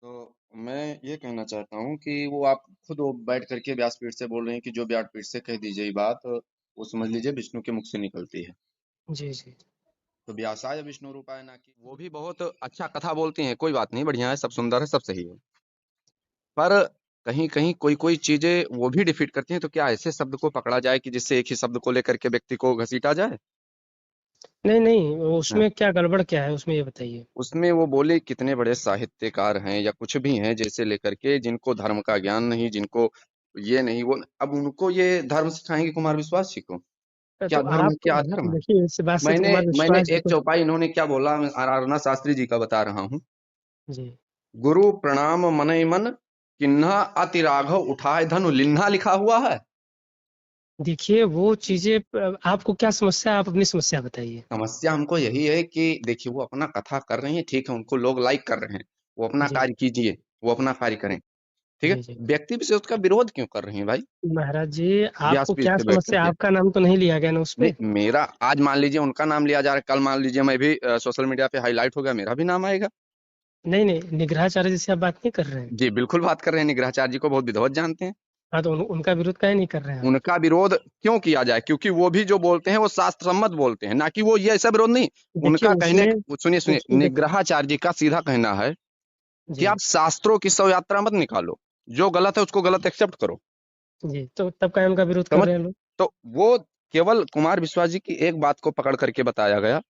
तो मैं ये कहना चाहता हूँ कि वो आप खुद वो बैठ करके व्यासपीठ से बोल रहे हैं कि जो व्यासपीठ से कह दी गई बात वो समझ लीजिए विष्णु के मुख से निकलती है। जी, जी। तो व्यासाय विष्णु रूपाय ना कि वो भी बहुत अच्छा कथा बोलती हैं, कोई बात नहीं, बढ़िया है, सब सुंदर है, सब सही है। पर कहीं कहीं कोई कोई चीजें वो भी डिफीट करती हैं। तो क्या ऐसे शब्द को पकड़ा जाए कि जिससे एक ही शब्द को लेकर के व्यक्ति को घसीटा जाए? नहीं, नहीं, हाँ। उसमें क्या गड़बड़ क्या है उसमें ये बताइए? उसमें वो बोले कितने बड़े साहित्यकार हैं या कुछ भी हैं जैसे लेकर के जिनको धर्म का ज्ञान नहीं, जिनको ये नहीं, वो अब उनको ये धर्म सिखाएंगे कुमार विश्वास जी को? तो क्या धर्म आप है, क्या अधर्म है? देखिए इस बात से तो मैंने कुमार मैंने विश्वास जी एक को। चौपाई इन्होंने क्या बोला, मैं आराधना शास्त्री जी का बता रहा हूँ। जी। गुरु प्रणाम मनई मन, किन्हा अति राघव उठाए धनु लिन्हा, लिखा हुआ है। देखिए वो चीज़ें आपको क्या समस्या है? आप अपनी समस्या बताइए। समस्या हमको यही है कि देखिए वो अपना कथा कर रही हैं, ठीक है, उनको लोग लाइक कर रहे हैं, वो अपना जी, कार्य कीजिए, वो अपना कार्य करें, ठीक है। जी, जी। व्यक्ति विशेष का विरोध क्यों कर रही हैं भाई? महाराज जी, आपको व्यासपीठ क्या पे बैठ समस्या? करके। आपका नाम तो नहीं लिया गया ना उसपे? नहीं, मेरा आज मान लीजिए उनका नाम लिया जा रहा है, कल मान लीजिए मैं भी सोशल मीडिया पे हाईलाइट हो गया, मेरा भी नाम आएगा। नहीं, नहीं, निग्रहाचार्य जी से आप बात नहीं कर रहे हैं? जी बिल्कुल बात कर रहे हैं, निग्रहाचार्य जी को बहुत विधिवत जानते हैं। हाँ, तो उनका विरोध काहे नहीं कर रहे हैं आप? उनका विरोध क्यों किया जाए? क्योंकि वो भी जो बोलते हैं वो शास्त्र सम्मत बोलते हैं, ना कि वो ये ऐसा विरोध नहीं। देखिए उनका कहने, उसमें सुनिए सुनिए, देखिए। निग्रहाचार्य जी का सीधा कहना है कि जी, आप शास्त्रों की शव यात्रा मत निकालो, जो गलत है उसको गलत एक्सेप्ट करो। जी, तो तब काहे उनका विरोध कर समझ? रहे हैं लोग? तो वो केवल कुमार विश्वास जी की एक बात को पकड़ करके बताया गया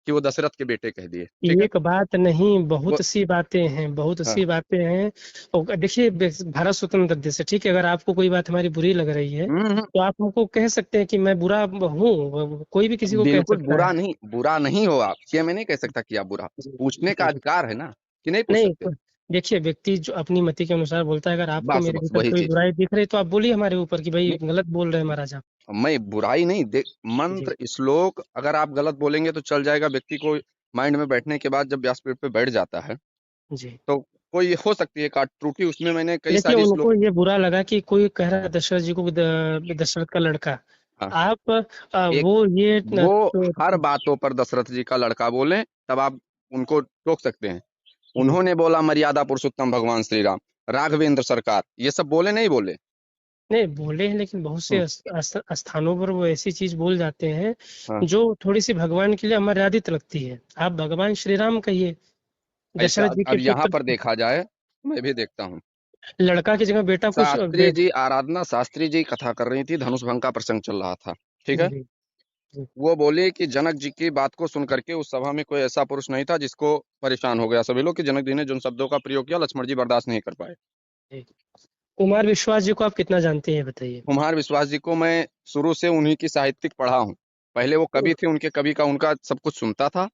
कि वो दशरथ के बेटे कह दिए, ठीक है। एक बात नहीं, वो बहुत सी बातें हैं, बहुत हाँ। सी बातें हैं। और देखिए भारत स्वतंत्र देश है, ठीक है? अगर आपको कोई बात हमारी बुरी लग रही है, हम्म। तो आप हमको कह सकते हैं कि मैं बुरा हूँ, कोई भी किसी को कह बिल्कुल सकता है। बुरा नहीं, बुरा नहीं हो आप, ये मैं नहीं कह सकता कि आप बुरा। जी, पूछने का जी। अधिकार है ना, कि नहीं पूछ नहीं, सकते? देखिए व्यक्ति जो अपनी मति के अनुसार बोलता है, अगर आपको बस मेरे बस भीतर वही कोई चीज। बुराई दिख रही तो आप बोलिए हमारे ऊपर कि भाई नहीं, गलत बोल रहे हैं महाराज आप। मैं बुराई नहीं देख, जी, मंत्र श्लोक अगर आप गलत बोलेंगे तो चल जाएगा, व्यक्ति को माइंड में बैठने के बाद जब व्यासपीठ पे बैठ जाता है जी। तो कोई हो सकती है काट त्रुटि उसमें, मैंने कई देखिए सारी श्लोक। उनको ये बुरा लगा कि कोई कह रहा है दशरथ जी को दशरथ का लड़का। हाँ। आप एक, वो ये वो तो हर बातों पर दशरथ जी का लड़का बोले तब आप उनको टोक सकते हैं। जी। उन्होंने बोला मर्यादा पुरुषोत्तम भगवान श्री राम, राघवेंद्र सरकार, ये सब बोले नहीं बोले? नहीं बोले हैं, लेकिन बहुत से हम्म, स्थानों पर वो ऐसी चीज बोल जाते हैं हाँ। जो थोड़ी सी भगवान के लिए अमर्यादित लगती है। आप भगवान श्री राम कहिए, ऐसा दशरथ जी के अब यहाँ पुत्र। पर देखा जाए, मैं भी देखता हूँ। लड़का की जगह बेटा कुछ शास्त्री जी, आराधना शास्त्री जी कथा कर रही थी, धनुष भंग का प्रसंग चल रहा था, ठीक है। जी, जी। वो बोले कि जनक जी की बात को सुन करके उस सभा में कोई ऐसा पुरुष नहीं था जिसको परेशान हो गया सभी लोग, कि जनक जी ने जिन शब्दों का प्रयोग किया लक्ष्मण जी बर्दाश्त नहीं कर पाए। जी। कुमार विश्वास जी को आप कितना जानते हैं ये बताइए? कुम्हार विश्वास जी को मैं शुरू से उन्हीं की साहित्यिक पढ़ा हूँ। पहले वो कवि थे, उनके कवि का उनका सब कुछ सुनता था।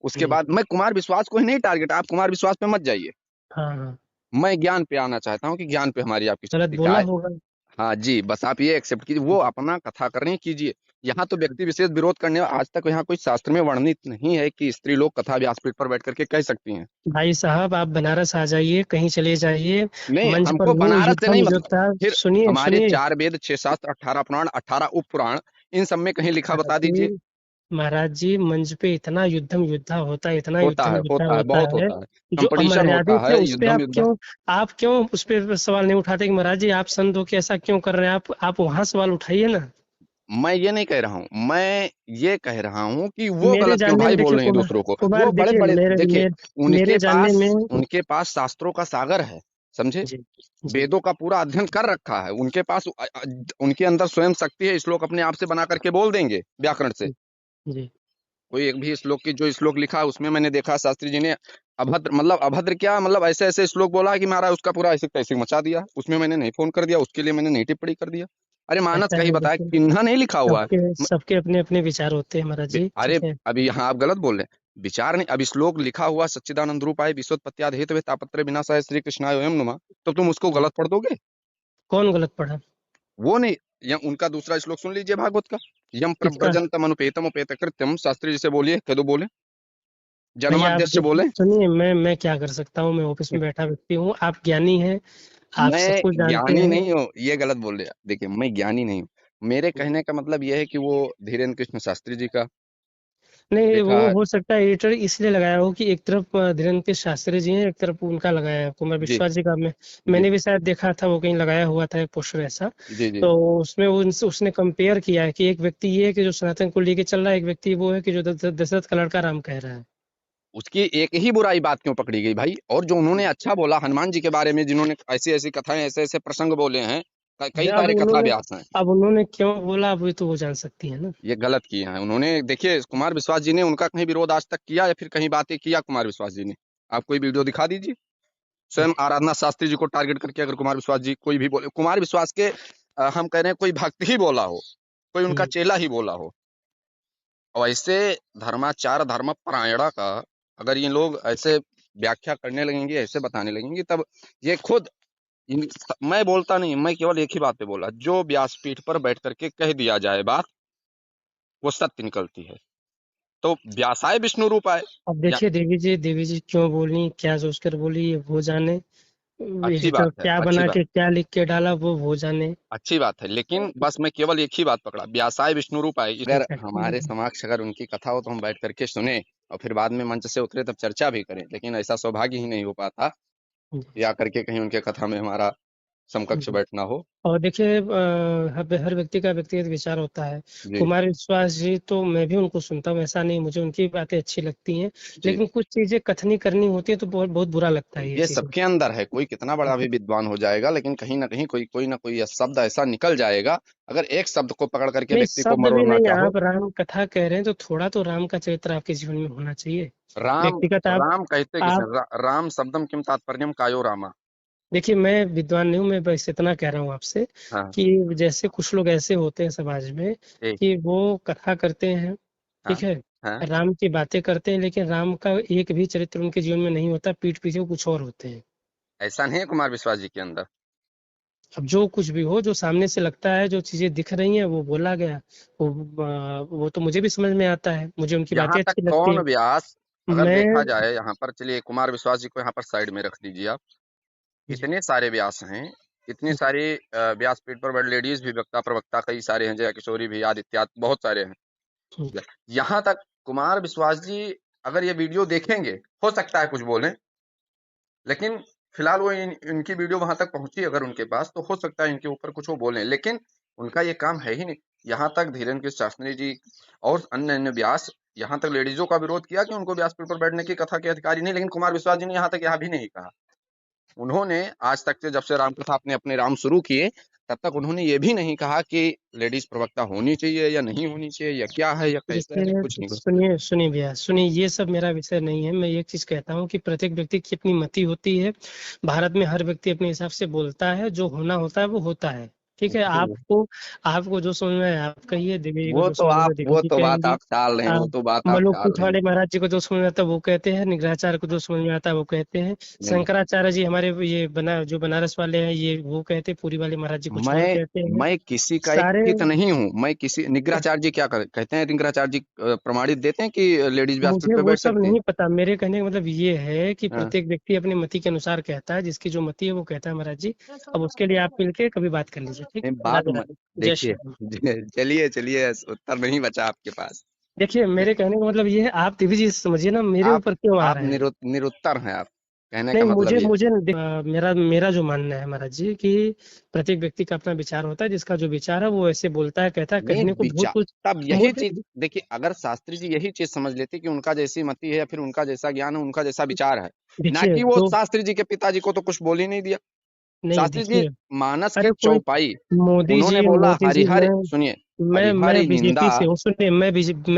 उसके जी। बाद मैं कुमार विश्वास को ही नहीं टारगेट, आप कुमार विश्वास पे मत जाइए। हाँ, हाँ। मैं ज्ञान पे आना चाहता हूँ कि ज्ञान पे हमारी आपकी गलत चलती क्या बोला है। होगा। हाँ जी, बस आप ये एक्सेप्ट कीजिए, वो जी। अपना कथा कर रहे हैं, कीजिए। यहाँ तो व्यक्ति विशेष विरोध करने, आज तक यहाँ कोई शास्त्र में वर्णित नहीं है कि स्त्री लोग कथा व्यासपीठ पर बैठ करके कह सकती हैं। भाई साहब आप बनारस आ जाइए, कहीं चले जाइए। नहीं, मंच पर हमको हूँ, बनारस से नहीं युद्धम मतलब, योद्धा। फिर सुनिए, हमारे सुनिए। 4 वेद, 6 शास्त्र, 18 पुराण, 18 उपपुराण, इन सब में कहीं लिखा महाराज बता जी, दीजिए। महाराज जी, मंच पे इतना युद्धम योद्धा होता है, इतना युद्धम योद्धा होता है, होता बहुत है। होता है। जो कंपटीशन होता अमर्यादित है है, उस पे युद्धम युद्ध। आप क्यों उस पे सवाल नहीं उठाते कि महाराज जी आप संत हो के ऐसा क्यों कर रहे हैं? आप वहां सवाल उठाइए ना। मैं ये नहीं कह रहा हूँ, मैं ये कह रहा हूँ कि वो मेरे गलत क्यों जानने भाई में बोल देखिए रहे हैं दूसरों को। कुमार वो बड़े देखिए बड़े, देखिए, मेरे जानने में। उनके पास शास्त्रों का सागर है, समझे। जी, जी, वेदों का पूरा अध्ययन कर रखा है उनके पास, उनके अंदर स्वयं शक्ति है, श्लोक अपने आप से बना करके बोल देंगे व्याकरण से। जी। कोई एक भी श्लोक की, जो श्लोक लिखा है उसमें मैंने देखा शास्त्री जी ने अभद्र, मतलब अभद्र क्या, मतलब ऐसे ऐसे श्लोक बोला कि महाराज उसका पूरा ऐसे तैसे मचा दिया, उसमें मैंने नहीं फोन कर दिया, उसके लिए मैंने नहीं टिप्पणी कर दिया। अरे मानस ऐसा कहीं है बताया, देखिए, चिन्ह नहीं लिखा हुआ है। सबके सबके अपने अपने विचार होते हैं महाराज जी, अरे ठीक है। अभी यहाँ आप गलत बोल रहे हैं, विचार नहीं, अभी श्लोक लिखा हुआ सच्चिदानंद रूपाय विश्वोत्पत्त्यादि हेतवे तापत्रय विनाशाय श्री कृष्णाय वयम नुमा, तो तुम उसको जी। गलत पढ़ दोगे? कौन गलत पढ़ा? वो नहीं, यम उनका दूसरा श्लोक सुन लीजिए भागवत का। यम किसका? प्रव्रजंतम अनुपेतम उपेत कृत्यम, शास्त्री जी से बोलिए, कह दो बोले, भैया आप जन्माद्यस्य बोले। सुनिए, मैं क्या कर सकता हूँ? मैं ऑफिस में बैठा व्यक्ति हूँ, आप ज्ञानी हैं, आप सब मैं कुछ जानते ज्ञानी हैं। नहीं हूँ, ये गलत बोल रहे हैं। देखिए मैं ज्ञानी नहीं हूँ, मेरे कहने का मतलब ये है कि वो धीरेन्द्र कृष्ण शास्त्री जी का नहीं, देखा वो है। हो सकता है एडिटर इसलिए लगाया हो कि एक तरफ धीरेन्द्र शास्त्री जी हैं, एक तरफ उनका लगाया है कुमार जी विश्वास जी का। जी मैंने भी शायद देखा था, वो कहीं लगाया हुआ था एक पोस्टर ऐसा। जी जी। तो उसमें वो उसने कंपेयर किया है कि एक व्यक्ति ये है कि जो सनातन को लेके चल रहा है, एक व्यक्ति वो है कि जो दशरथ का लड़का राम कह रहा है। उसकी एक ही बुराई बात क्यों पकड़ी गई भाई? और जो उन्होंने अच्छा बोला हनुमान जी के बारे में, जिन्होंने ऐसी ऐसी कथाएं, ऐसे ऐसे प्रसंग बोले हैं, कई अब सारे कथा उन्होंने व्यास हैं। अब उन्होंने क्यों बोला, अब ये तो वो जान सकती है ना। ये गलत किए हैं उन्होंने। देखिए, कुमार विश्वास जी ने उनका कहीं विरोध आज तक किया या फिर कहीं बातें किया कुमार विश्वास जी ने? आप कोई वीडियो दिखा दीजिए। स्वयं आराधना शास्त्री जी को टारगेट करके अगर कुमार विश्वास जी कोई भी बोले, कुमार विश्वास के हम कह रहे हैं कोई भक्त ही बोला हो, कोई उनका हम्म। चेला ही बोला हो, और ऐसे धर्माचार धर्म परायणा का अगर ये लोग ऐसे व्याख्या करने लगेंगे, ऐसे बताने लगेंगे, तब ये खुद मैं बोलता नहीं, मैं केवल एक ही बात पे बोला, जो व्यासपीठ पर बैठ करके कह दिया जाए बात, वो सत्य निकलती है। तो व्यासाय विष्णु रूप आए। अब या देखिए, देवी जी क्यों बोली, क्या सोचकर बोली, ये वो जाने। अच्छी एडिटर बात है, क्या अच्छी बना बात, के क्या लिख के डाला, वो जाने। अच्छी बात है, लेकिन बस मैं केवल एक ही बात पकड़ा, व्यासाय विष्णु रूप आए। अगर हमारे एग्जैक्टली। समक्ष अगर उनकी कथा हो तो हम बैठ करके सुने, और फिर बाद में मंच से उतरे तब चर्चा भी करें, लेकिन ऐसा सौभाग्य ही नहीं हो पाता या करके कहीं उनके कथा में हमारा समकक्ष बैठना हो। और देखिए, हर व्यक्ति का व्यक्तिगत विचार होता है। जी कुमार विश्वास जी तो मैं भी उनको सुनता हूँ, ऐसा नहीं, मुझे उनकी बातें अच्छी लगती हैं। जी। लेकिन कुछ चीजें कथनी करनी होती है तो बहुत बहुत बुरा लगता है ये ये चीजें। सबके अंदर है, कोई कितना बड़ा भी विद्वान हो जाएगा, लेकिन कहीं ना कहीं कोई ना कोई शब्द ऐसा निकल जाएगा। अगर एक शब्द को पकड़ करके नहीं, व्यक्ति को शब्द भी मरोड़ना नहीं, चाहो। आप राम कथा कह रहे हैं तो थोड़ा तो राम का चरित्र आपके जीवन में होना चाहिए। राम, व्यक्तिगत राम कहते किसे आप हैं? राम शब्दम किम तात्पर्यम कायो रामा। देखिए, मैं विद्वान नहीं हूँ, मैं बस इतना कह रहा हूँ आपसे हाँ। कि जैसे कुछ लोग ऐसे होते हैं समाज में ठीक। कि वो कथा करते हैं, हाँ ठीक है, हाँ। राम की बातें करते हैं, लेकिन राम का एक भी चरित्र उनके जीवन में नहीं होता, पीठ पीछे वो कुछ और होते हैं। ऐसा नहीं है कुमार विश्वास जी के अंदर। अब जो कुछ भी हो, जो सामने से लगता है, जो चीजें दिख रही हैं वो बोला गया, वो तो मुझे भी समझ में आता है, मुझे उनकी यहाँ बातें तक अच्छी लगती कौन है। व्यास, अगर देखा मैं जाए यहाँ पर, चलिए कुमार विश्वास जी को यहाँ पर साइड में रख दीजिए आप, जी, इतने सारे व्यास हैं, इतने सारे व्यासपीठ पर बड़े लेडीज भी वक्ता प्रवक्ता कई सारे हैं, जया किशोरी भी, आदित्य बहुत सारे जी, हैं। यहाँ तक कुमार विश्वास जी अगर ये वीडियो देखेंगे, हो सकता है कुछ बोलें, लेकिन फिलहाल वो इनकी वीडियो वहां तक पहुंची अगर उनके पास, तो हो सकता है इनके ऊपर कुछ वो बोलें, लेकिन उनका ये काम है ही नहीं। यहाँ तक धीरेन्द्र कृष्ण शास्त्री जी और अन्य अन्य व्यास, यहाँ तक लेडीजों का विरोध किया कि उनको व्यासपीठ पर बैठने की कथा के अधिकारी नहीं, लेकिन कुमार विश्वास जी ने यहाँ तक यह भी नहीं कहा। उन्होंने आज तक से, जब से रामकथा अपने अपने राम शुरू किए, तब तक उन्होंने ये भी नहीं कहा कि लेडीज प्रवक्ता होनी चाहिए या नहीं होनी चाहिए, या क्या है या कैसे है, देखिए, कुछ नहीं कहा। सुनिए सुनिए भैया, सुनिए, ये सब मेरा विषय नहीं है। मैं एक चीज कहता हूँ कि प्रत्येक व्यक्ति की अपनी मति होती है। भारत में हर व्यक्ति अपने हिसाब से बोलता है, जो होना होता है वो होता है। ठीक है, जी। आपको आपको जो समझ में आए आप कहिए, देवी जी को वो जो तो समझ में आप, आए देवी वो जी तो बात कहेंगी। आप टाल रहे हैं, आ, वो तो बात आप टाल मलुकपुर रहे हैं। वाले महाराज जी को जो समझ में आता है वो कहते हैं, निग्रहाचार्य को जो समझ में आता है वो कहते हैं, नहीं, शंकराचार्य जी हमारे ये जो बनारस वाले हैं ये वो कहते हैं, पुरी वाले महाराज जी कुछ और मैं कहते हैं। मैं किसी का एक सारे चित नहीं हूँ। मैं किसी, निग्राचार्य जी क्या कहते हैं? निग्राचार्य जी प्रमाणित देते हैं कि लेडीज व्यासपीठ मुझे पे वो बैठ सब सकती है। नहीं पता। मेरे कहने का मतलब ये है कि हाँ। प्रत्येक व्यक्ति अपनी मति के अनुसार कहता है, जिसकी जो मति है वो कहता है महाराज जी। अब उसके लिए आप मिलके कभी बात कर लीजिए, ठीक नहीं, है, बात राधे राधे, जय देखिए, श्री राम। चलिए चलिए, उत्तर नहीं बचा आपके पास। देखिए, मेरे कहने का मतलब ये है, आप दिव्य जी समझिए ना, मेरे आप ऊपर क्यों आ आप रहे हैं। निरुत्तर हैं आप, कहने का नहीं, मतलब मुझे ये। मुझे मेरा मेरा जो मानना है महाराज जी कि प्रत्येक व्यक्ति का अपना विचार होता है, जिसका जो विचार है वो ऐसे बोलता है, कहता है, नहीं, कहने को बहुत विचार, कुछ। तब यही मुझे चीज देखिए, अगर शास्त्री जी यही चीज समझ लेते कि उनका जैसी मति है या फिर उनका जैसा ज्ञान है, उनका जैसा विचार है, ना देखिए कि वो जो शास्त्री जी के पिताजी को तो कुछ बोल ही नहीं दिया। नहीं, शास्त्री जी देखिए, मानस की अरे कोई चौपाई, मोदी उन्होंने जी बोला मोदी जी हरिहर, सुनिए, मैं हरिहर निंदा। बीजेपी से हूँ, सुनिए, मैं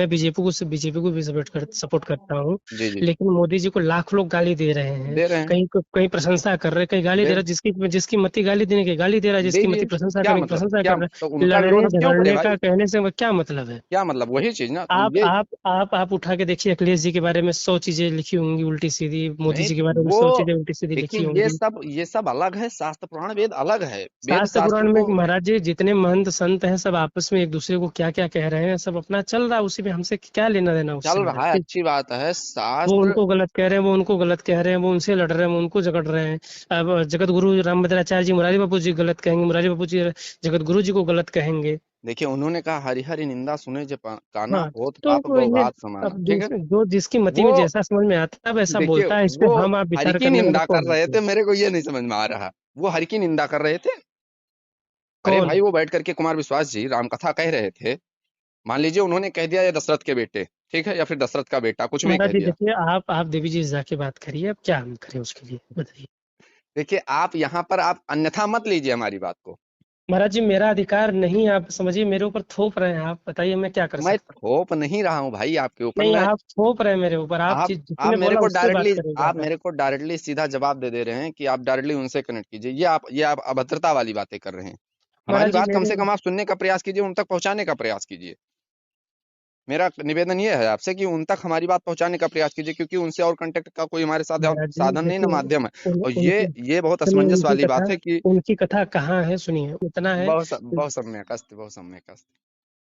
बीजेपी को भी सपोर्ट करता हूँ। जी जी। लेकिन मोदी जी को लाख लोग गाली दे रहे हैं, दे रहे हैं। कहीं प्रशंसा कर रहे हैं, कहीं गाली दे दे रहा है, जिसकी जिसकी मति गाली देने की गाली दे रहा है, जिसकी दीजिए। मति प्रशंसा क्या करने की मतलब, प्रशंसा क्या कर रहा तो है। उनका लड़ने विरोध हम क्यों करें झगड़ने भाई? का कहने से क्या मतलब है। क्या मतलब, वही चीज ना आप ये। आप आप उठा के देखिए, अखिलेश जी के बारे में 100 चीजें लिखी होंगी उल्टी सीधी, मोदी नहीं, जी के बारे में वो 100 चीजें उल्टी सीधी देखिए, लिखी होंगी। ये सब अलग है, शास्त्र पुराण वेद अलग है। वेद शास्त्र शास्त्र पुराण में को, महाराज जी जितने महंत संत हैं सब आपस में एक दूसरे को क्या क्या कह रहे हैं, सब अपना चल रहा है, उसी में हमसे क्या लेना देना उससे चल महाराज रहा है, जी। अच्छी बात है, वो शास्त्र। उनको गलत कह रहे हैं, वो उनको गलत कह रहे हैं, वो उनसे लड़ रहे हैं, वो उनको झगड़ रहे हैं। अब जगत गुरु रामभद्राचार्य जी मुरारी बापू जी गलत कहेंगे, मुरारी बापू जी जगत गुरु जी को गलत कहेंगे। देखिए उन्होंने कहा हरि हरि निंदा सुने जे काना हाँ, होत तो पाप वो गौ ये घात समाना, अब ठीक है। जो जिसकी मति में वो जैसा समझ में आता है वैसा देखिए बोलता है, इस पे वो हम आप हरि विचार की करने वाले निंदा कर कौन रहे होते थे, हैं? मेरे को ये नहीं समझ में आ रहा। वो हरि की निंदा कर रहे थे। अरे कौन? भाई वो बैठ करके कुमार विश्वास जी राम कथा कह रहे थे। मान लीजिए उन्होंने कह दिया ये दशरथ के बेटे, ठीक है, या फिर दशरथ का बेटा, कुछ भी महाराज कह जी दिया। देखिए, आप देवी जी से जाके बात करिए, अब क्या हम करें उसके लिए बताइए। देखिए आप यहाँ पर आप अन्यथा मत लीजिए हमारी बात को। महाराज जी मेरा अधिकार नहीं, आप समझिए, मेरे ऊपर थोप रहे हैं, आप बताइए मैं क्या कर मैं सकता हूँ? थोप नहीं रहा हूँ भाई आपके ऊपर। नहीं, मैं आप थोप रहे हैं मेरे ऊपर, आप आप जिसने बोला उससे बात करेंगे आप आप। मेरे को डायरेक्टली सीधा जवाब दे रहे हैं कि आप डायरेक्टली उनसे कनेक्ट कीजिए। ये आप अभद्रता वाली बातें कर रहे हैं। महाराज हमारी जी बात कम मेरे, से कम आप सुनने का प्रयास कीजिए, उन तक पहुंचाने का प्रयास कीजिए। मेरा निवेदन ये है आपसे कि उन तक हमारी बात पहुंचाने का प्रयास कीजिए, क्योंकि उनसे और कांटेक्ट का कोई हमारे साथ महाराज जी साधन नहीं ना, देखिए, माध्यम है। और उनकी, ये बहुत सुनिए असमंजस वाली बात है कि उनकी कथा कहाँ है, सुनिए, इतना है। बहुत सम्यक अस्त, बहुत सम्यक अस्त।